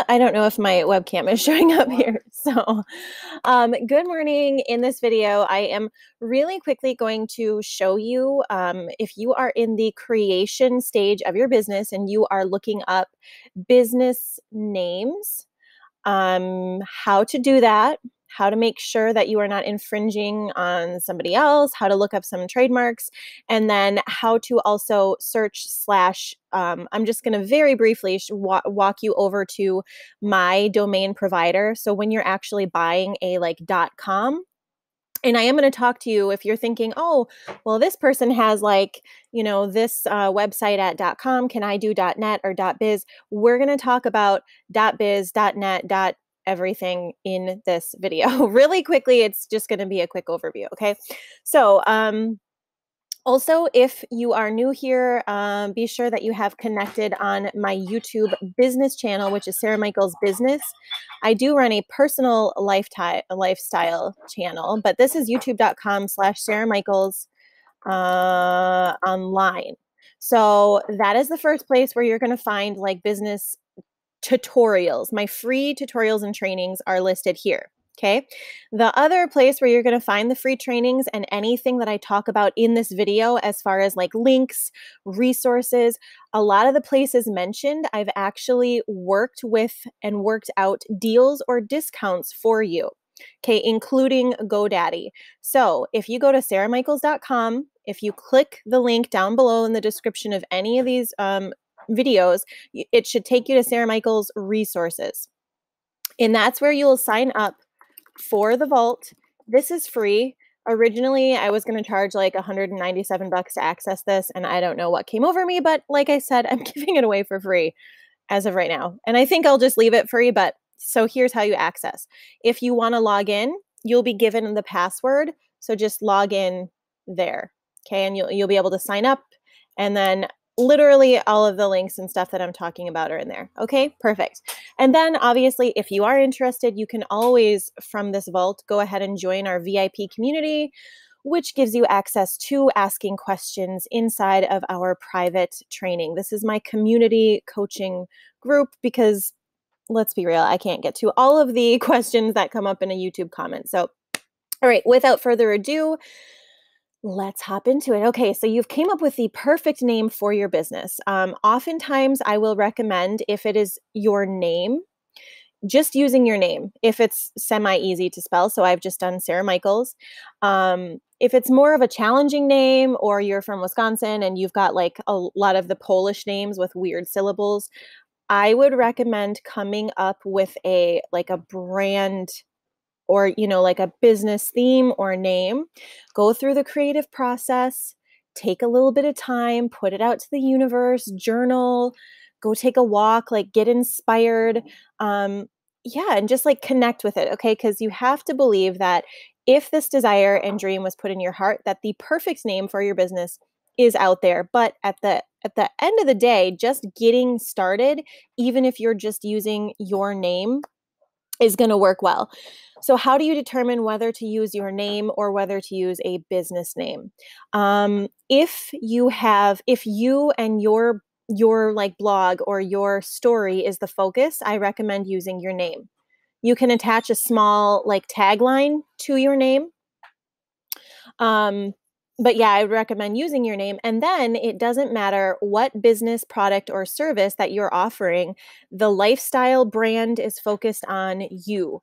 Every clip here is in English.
I don't know if my webcam is showing up here. Good morning. In this video, I am really quickly going to show you if you are in the creation stage of your business and you are looking up business names, how to do that, how to make sure that you are not infringing on somebody else, how to look up some trademarks, and then how to also search slash, I'm just going to very briefly walk you over to my domain provider. So when you're actually buying a .com, and I am going to talk to you if you're thinking, oh, well, this person has this website at .com. Can I do .net or .biz? We're going to talk about .biz, .net, everything in this video. Really quickly, it's just going to be a quick overview, okay? So, also, if you are new here, be sure that you have connected on my YouTube business channel, which is Sara Michaels Business. I do run a personal lifestyle channel, but this is youtube.com/Sara Michaels online. So that is the first place where you're going to find business tutorials. My free tutorials and trainings are listed here. Okay. The other place where you're going to find the free trainings and anything that I talk about in this video, as far as links, resources, a lot of the places mentioned, I've actually worked with and worked out deals or discounts for you. Okay. Including GoDaddy. So if you go to saramichaels.com, if you click the link down below in the description of any of these, videos, it should take you to Sara Michaels resources. And that's where you'll sign up for the vault. This is free. Originally, I was going to charge $197 to access this, and I don't know what came over me, but like I said, I'm giving it away for free as of right now. And I think I'll just leave it free, but so here's how you access. If you want to log in, you'll be given the password, so just log in there. Okay, and you'll be able to sign up, and then literally all of the links and stuff that I'm talking about are in there. Okay, perfect. And then obviously, if you are interested, you can always, from this vault, go ahead and join our VIP community, which gives you access to asking questions inside of our private training. This is my community coaching group because, let's be real, I can't get to all of the questions that come up in a YouTube comment. So, all right, without further ado, let's hop into it. Okay, so you've came up with the perfect name for your business. Oftentimes, I will recommend, if it is your name, just using your name, if it's semi-easy to spell. So I've just done Sara Michaels. If it's more of a challenging name, or you're from Wisconsin and you've got a lot of the Polish names with weird syllables, I would recommend coming up with a brand, or a business theme or name. Go through the creative process, take a little bit of time, put it out to the universe, journal, go take a walk, get inspired. And just connect with it, okay? Because you have to believe that if this desire and dream was put in your heart, that the perfect name for your business is out there. But at the end of the day, just getting started, even if you're just using your name, is going to work well. So how do you determine whether to use your name or whether to use a business name? If you and your blog or your story is the focus, I recommend using your name. You can attach a small tagline to your name. But yeah, I would recommend using your name. And then it doesn't matter what business, product, or service that you're offering. The lifestyle brand is focused on you.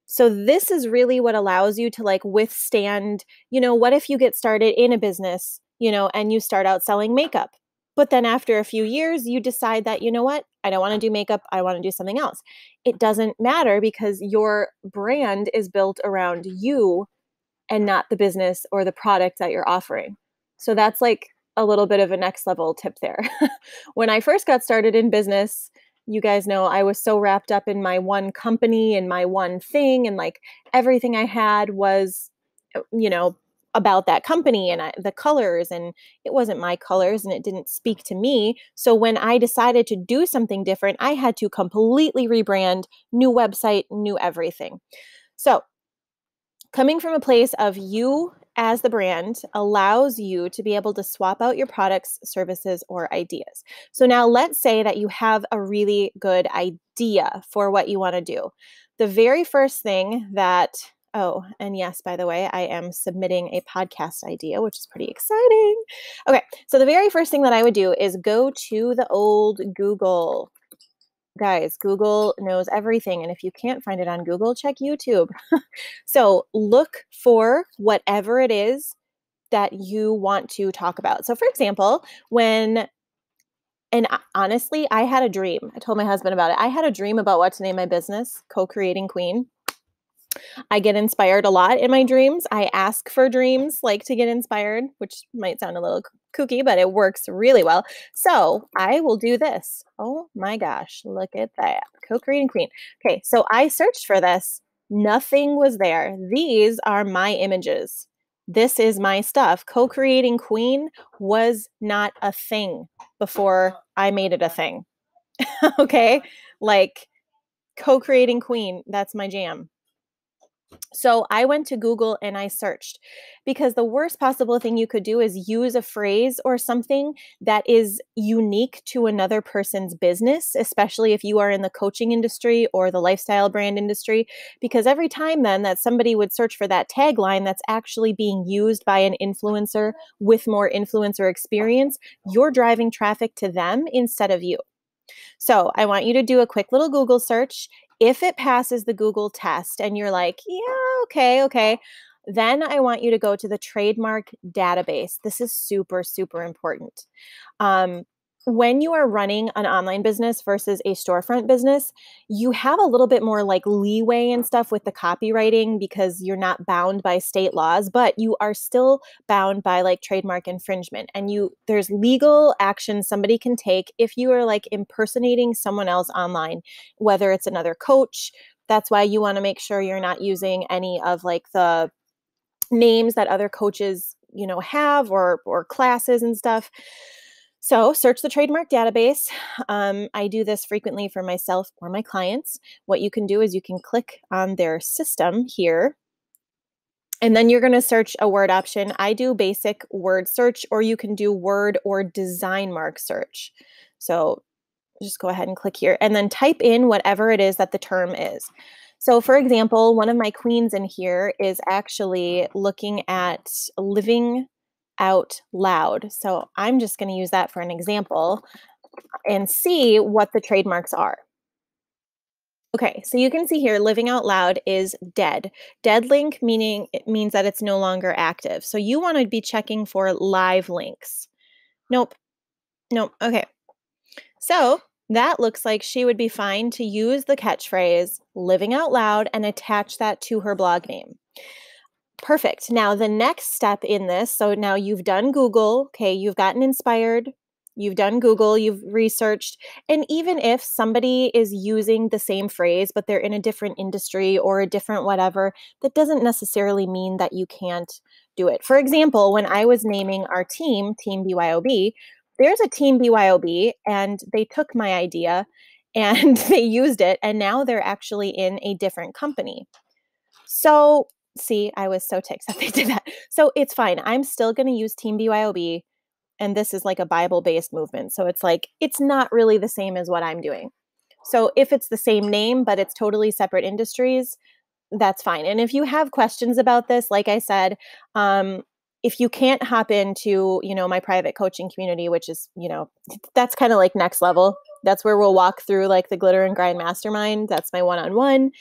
So this is really what allows you to withstand, what if you get started in a business, and you start out selling makeup, but then after a few years, you decide that, what, I don't want to do makeup. I want to do something else. It doesn't matter, because your brand is built around you and not the business or the product that you're offering. So that's a little bit of a next level tip there. When I first got started in business, you guys know I was so wrapped up in my one company and my one thing, and everything I had was, about that company and the colors, and it wasn't my colors and it didn't speak to me. So when I decided to do something different, I had to completely rebrand, new website, new everything. So coming from a place of you as the brand allows you to be able to swap out your products, services, or ideas. So now let's say that you have a really good idea for what you want to do. The very first thing that, oh, and yes, by the way, I am submitting a podcast idea, which is pretty exciting. Okay, so the very first thing that I would do is go to the old Google. Guys, Google knows everything. And if you can't find it on Google, check YouTube. So look for whatever it is that you want to talk about. So for example, honestly, I had a dream. I told my husband about it. I had a dream about what to name my business, Co-Creating Queen. I get inspired a lot in my dreams. I ask for dreams, like to get inspired, which might sound a little kooky, but it works really well. So I will do this. Oh my gosh, look at that. Co-Creating Queen. Okay, so I searched for this. Nothing was there. These are my images. This is my stuff. Co-Creating Queen was not a thing before I made it a thing. Okay, like Co-Creating Queen, that's my jam. So I went to Google and I searched, because the worst possible thing you could do is use a phrase or something that is unique to another person's business, especially if you are in the coaching industry or the lifestyle brand industry, because every time then that somebody would search for that tagline that's actually being used by an influencer with more influencer experience, you're driving traffic to them instead of you. So I want you to do a quick little Google search. If it passes the Google test and you're like, yeah, okay, then I want you to go to the Trademark Database. This is super, super important. When you are running an online business versus a storefront business, you have a little bit more like leeway and stuff with the copywriting because you're not bound by state laws, but you are still bound by like trademark infringement. And there's legal action somebody can take if you are like impersonating someone else online, whether it's another coach. That's why you want to make sure you're not using any of like the names that other coaches, have or classes and stuff. So search the trademark database. I do this frequently for myself or my clients. What you can do is you can click on their system here, and then you're going to search a word option. I do basic word search, or you can do word or design mark search. So just go ahead and click here and then type in whatever it is that the term is. So for example, one of my queens in here is actually looking at living out loud. So I'm just going to use that for an example and see what the trademarks are. Okay, so you can see here, living out loud is dead. Dead link, meaning it means that it's no longer active. So you want to be checking for live links. Nope. Okay. So that looks like she would be fine to use the catchphrase living out loud and attach that to her blog name. Perfect. Now the next step in this, so now you've done Google, okay, you've gotten inspired, you've done Google, you've researched, and even if somebody is using the same phrase, but they're in a different industry or a different whatever, that doesn't necessarily mean that you can't do it. For example, when I was naming our team, Team BYOB, there's a Team BYOB and they took my idea and they used it, and now they're actually in a different company. So see, I was so ticked that they did that. So it's fine. I'm still going to use Team BYOB. And this is like a Bible-based movement. So it's like, it's not really the same as what I'm doing. So if it's the same name, but it's totally separate industries, that's fine. And if you have questions about this, like I said, if you can't hop into, my private coaching community, which is, that's kind of like next level. That's where we'll walk through like the glitter and grind mastermind. That's my one-on-one.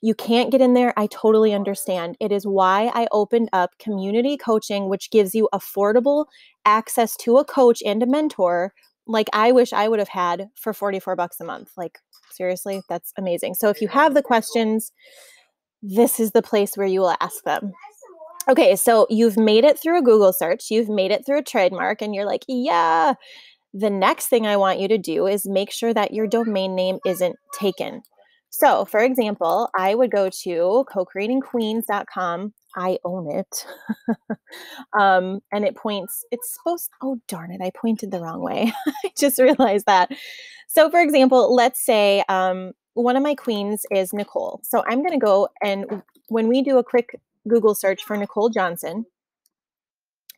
You can't get in there. I totally understand. It is why I opened up community coaching, which gives you affordable access to a coach and a mentor. Like I wish I would have had for $44 a month. Like seriously, that's amazing. So if you have the questions, this is the place where you will ask them. Okay, so you've made it through a Google search, you've made it through a trademark, and you're like, yeah. The next thing I want you to do is make sure that your domain name isn't taken. So for example, I would go to cocreatingqueens.com. I own it. And oh darn it, I pointed the wrong way. I just realized that. So for example, let's say one of my queens is Nicole. So I'm going to go, and when we do a quick Google search for Nicole Johnson,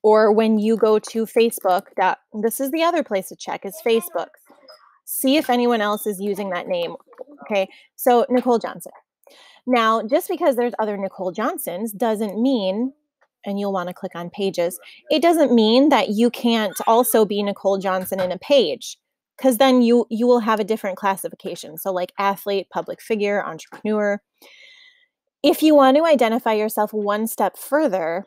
Or when you go to Facebook, this is the other place to check is Facebook. See if anyone else is using that name. Okay, so Nicole Johnson. Now, just because there's other Nicole Johnsons doesn't mean, and you'll want to click on pages, it doesn't mean that you can't also be Nicole Johnson in a page, because then you will have a different classification. So like athlete, public figure, entrepreneur. If you want to identify yourself one step further,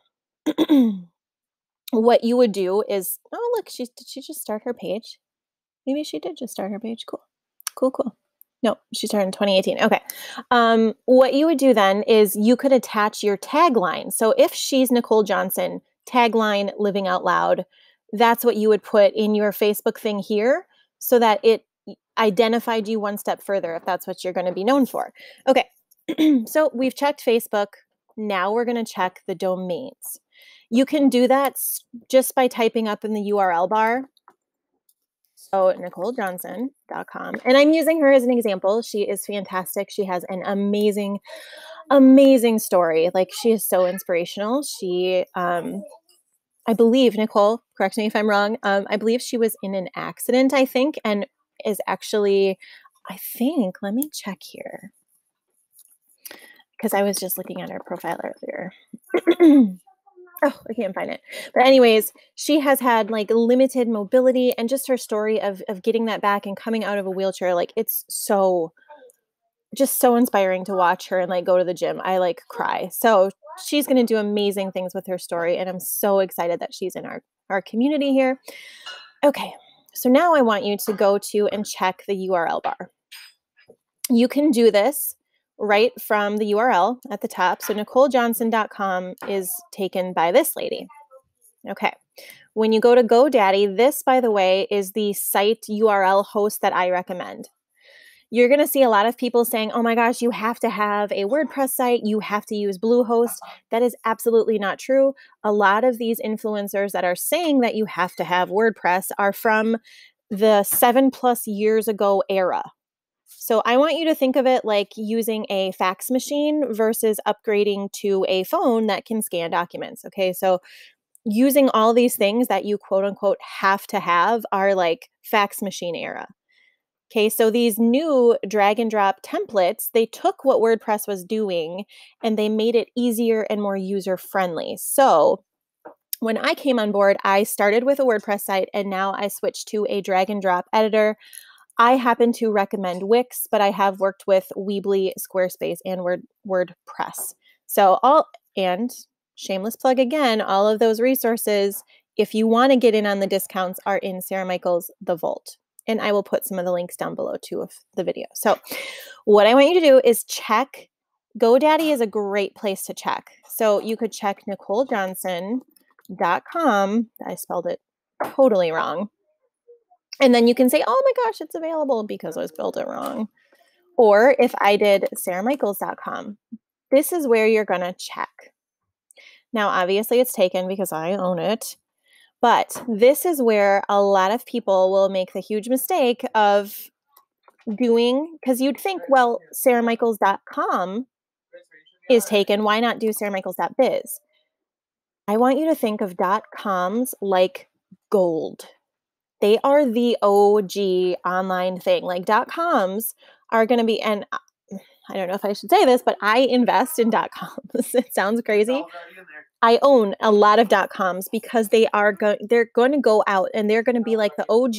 what you would do is, oh, look, did she just start her page? Maybe she did just start her page. Cool. Cool, cool. No, she started in 2018. Okay. What you would do then is you could attach your tagline. So if she's Nicole Johnson, tagline, living out loud, that's what you would put in your Facebook thing here so that it identified you one step further if that's what you're going to be known for. Okay. So we've checked Facebook. Now we're going to check the domains. You can do that just by typing up in the URL bar. So NicoleJohnson.com. And I'm using her as an example. She is fantastic. She has an amazing, amazing story. Like, she is so inspirational. She, I believe, Nicole, correct me if I'm wrong. I believe she was in an accident, I think, and is actually, I think, let me check here, because I was just looking at her profile earlier. Oh, I can't find it. But anyways, she has had like limited mobility, and just her story of getting that back and coming out of a wheelchair. Like, it's just so inspiring to watch her and like go to the gym. I like cry. So she's going to do amazing things with her story. And I'm so excited that she's in our community here. Okay. So now I want you to go to and check the URL bar. You can do this right from the URL at the top. So NicoleJohnson.com is taken by this lady. Okay. When you go to GoDaddy, this, by the way, is the site URL host that I recommend. You're going to see a lot of people saying, oh my gosh, you have to have a WordPress site. You have to use Bluehost. That is absolutely not true. A lot of these influencers that are saying that you have to have WordPress are from the 7+ years ago era. So I want you to think of it like using a fax machine versus upgrading to a phone that can scan documents. Okay, so using all these things that you quote unquote have to have are like fax machine era. Okay, so these new drag and drop templates, they took what WordPress was doing and they made it easier and more user friendly. So when I came on board, I started with a WordPress site and now I switched to a drag and drop editor. I happen to recommend Wix, but I have worked with Weebly, Squarespace, and WordPress. And shameless plug again, all of those resources, if you want to get in on the discounts, are in Sara Michaels' The Vault. And I will put some of the links down below too of the video. So what I want you to do is check. GoDaddy is a great place to check. So you could check NicoleJohnson.com. I spelled it totally wrong. And then you can say, oh my gosh, it's available because I spelled it wrong. Or if I did SaraMichaels.com, this is where you're going to check. Now, obviously it's taken because I own it, but this is where a lot of people will make the huge mistake of doing, because you'd think, well, SaraMichaels.com is taken. Why not do SaraMichaels.biz? I want you to think of .coms like gold. They are the OG online thing. Like .coms are going to be, and I don't know if I should say this, but I invest in .coms. It sounds crazy. I own a lot of .coms because they're going to go out and they're going to be like the OG.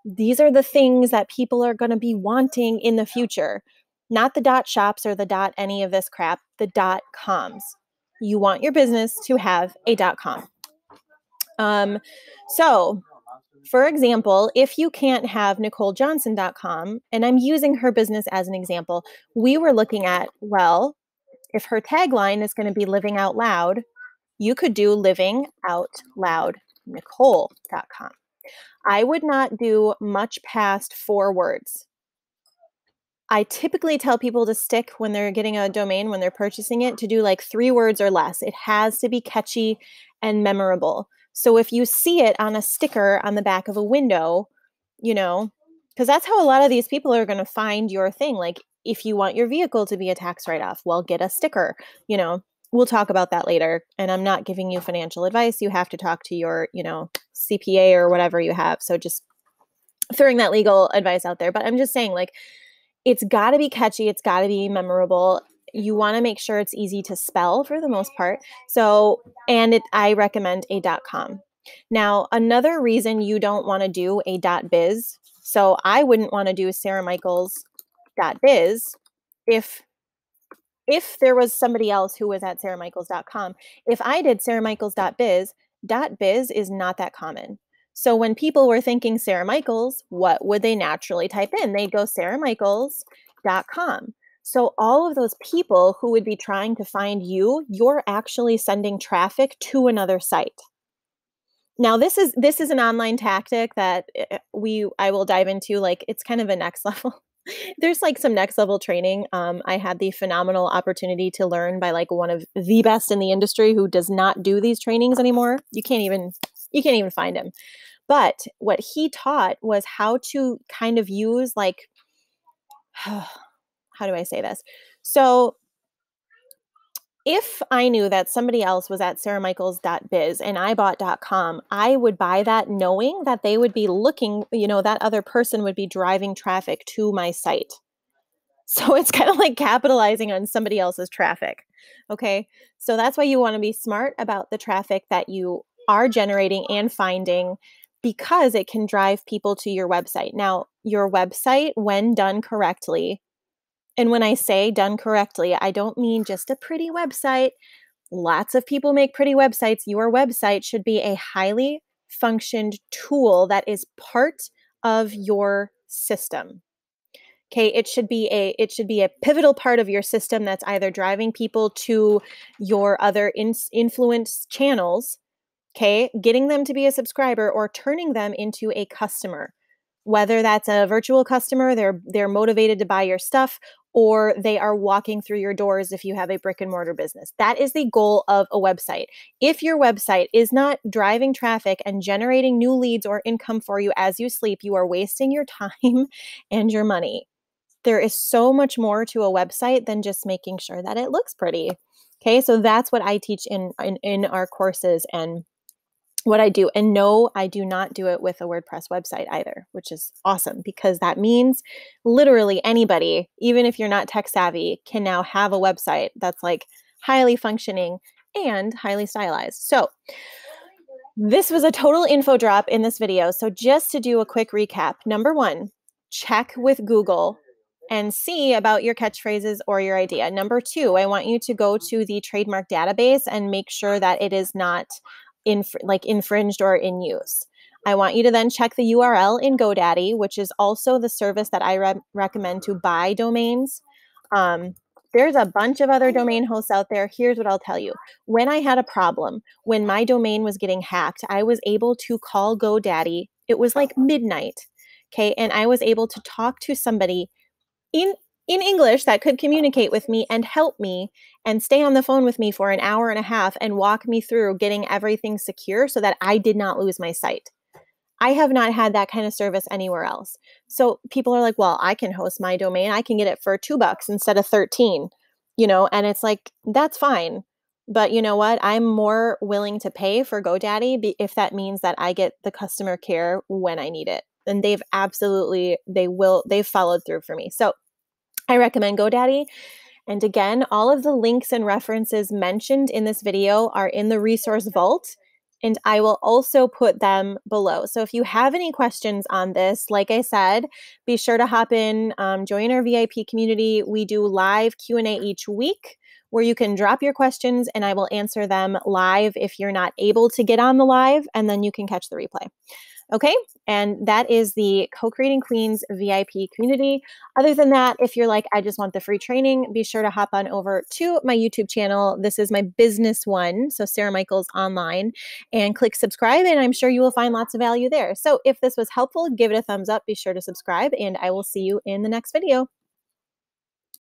These are the things that people are going to be wanting in the future. Not the .shops or the any of this crap, the .coms. You want your business to have a .com. So for example, if you can't have NicoleJohnson.com, and I'm using her business as an example, we were looking at, well, if her tagline is going to be living out loud, you could do livingoutloudnicole.com. I would not do much past 4 words. I typically tell people to stick when they're getting a domain, when they're purchasing it, to do like 3 words or less. It has to be catchy and memorable. So if you see it on a sticker on the back of a window, because that's how a lot of these people are going to find your thing. Like, if you want your vehicle to be a tax write-off, well, get a sticker, we'll talk about that later. And I'm not giving you financial advice. You have to talk to your, CPA or whatever you have. So just throwing that legal advice out there. But I'm just saying, like, it's got to be catchy. It's got to be memorable. You want to make sure it's easy to spell for the most part. So, and I recommend a .com. Now, another reason you don't want to do a .biz. So I wouldn't want to do sarahmichaels.biz if there was somebody else who was at sarahmichaels.com. If I did sarahmichaels.biz, .biz is not that common. So when people were thinking Sara Michaels, what would they naturally type in? They'd go sarahmichaels.com. So all of those people who would be trying to find you, you're actually sending traffic to another site. Now, this is an online tactic that I will dive into. Like, it's kind of a next level. There's like some next level training. I had the phenomenal opportunity to learn by like one of the best in the industry who does not do these trainings anymore. You can't even find him. But what he taught was how to kind of use like, how do I say this? So if I knew that somebody else was at sarahmichaels.biz and I bought .com, I would buy that knowing that they would be looking, that other person would be driving traffic to my site. So it's kind of like capitalizing on somebody else's traffic. Okay. So that's why you want to be smart about the traffic that you are generating and finding, because it can drive people to your website. Now, your website, when done correctly, and when I say done correctly, I don't mean just a pretty website. Lots of people make pretty websites. Your website should be a highly functioned tool that is part of your system. Okay, it should be a pivotal part of your system that's either driving people to your other influence channels, okay, getting them to be a subscriber, or turning them into a customer. Whether that's a virtual customer, they're motivated to buy your stuff, or they are walking through your doors if you have a brick and mortar business. That is the goal of a website. If your website is not driving traffic and generating new leads or income for you as you sleep, you are wasting your time and your money. There is so much more to a website than just making sure that it looks pretty. Okay, so that's what I teach in our courses and what I do. And no, I do not do it with a WordPress website either, which is awesome, because that means literally anybody, even if you're not tech savvy, can now have a website that's like highly functioning and highly stylized. So this was a total info drop in this video. So just to do a quick recap, number one, check with Google and see about your catchphrases or your idea. Number two, I want you to go to the Trademark Database and make sure that it is not infringed or in use. I want you to then check the URL in GoDaddy, which is also the service that I recommend to buy domains. There's a bunch of other domain hosts out there. Here's what I'll tell you. When I had a problem, when my domain was getting hacked, I was able to call GoDaddy. It was like midnight. Okay. And I was able to talk to somebody in English that could communicate with me and help me and stay on the phone with me for an hour and a half and walk me through getting everything secure so that I did not lose my site. I have not had that kind of service anywhere else. So people are like, well, I can host my domain. I can get it for $2 instead of 13, and it's like, that's fine. But you know what? I'm more willing to pay for GoDaddy if that means that I get the customer care when I need it. And they've followed through for me. So I recommend GoDaddy. And again, all of the links and references mentioned in this video are in the resource vault, and I will also put them below. So if you have any questions on this, like I said, be sure to hop in, join our VIP community. We do live Q&A each week where you can drop your questions and I will answer them live if you're not able to get on the live, and then you can catch the replay. Okay, and that is the Co-Creating Queens VIP community. Other than that, if you're like, I just want the free training, be sure to hop on over to my YouTube channel. This is my business one, so Sara Michaels Online, and click subscribe, and I'm sure you will find lots of value there. So if this was helpful, give it a thumbs up, be sure to subscribe, and I will see you in the next video.